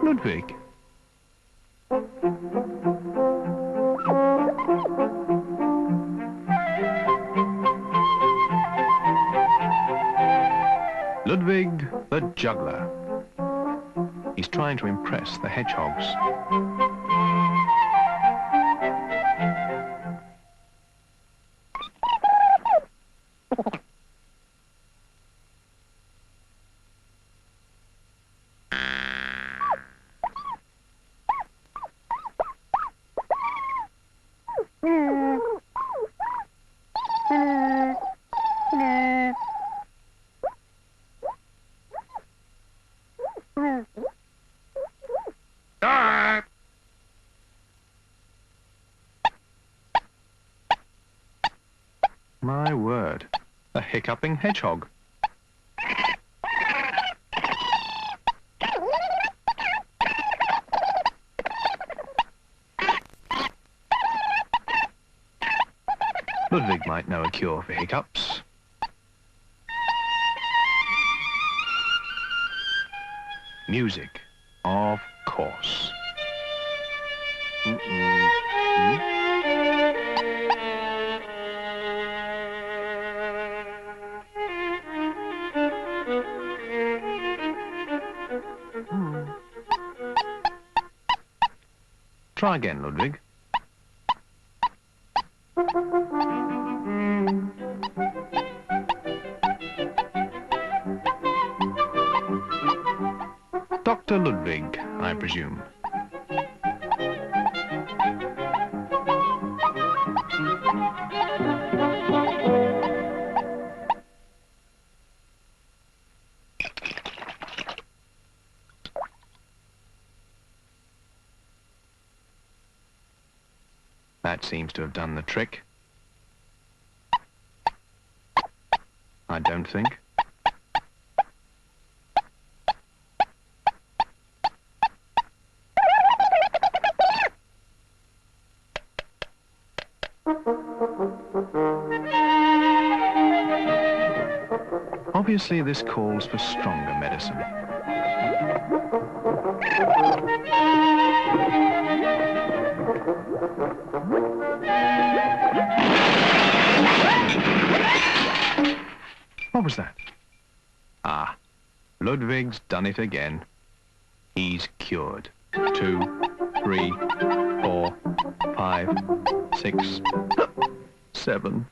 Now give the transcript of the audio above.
Ludwig. Ludwig the juggler. He's trying to impress the hedgehogs. My word, a hiccuping hedgehog. Ludwig might know a cure for hiccups. Music, of course. Try again, Ludwig. Dr. Ludwig, I presume. That seems to have done the trick. I don't think. Obviously, this calls for stronger medicine. What was that? Ah, Ludwig's done it again. He's cured. 2, 3, 4, 5, 6, 7.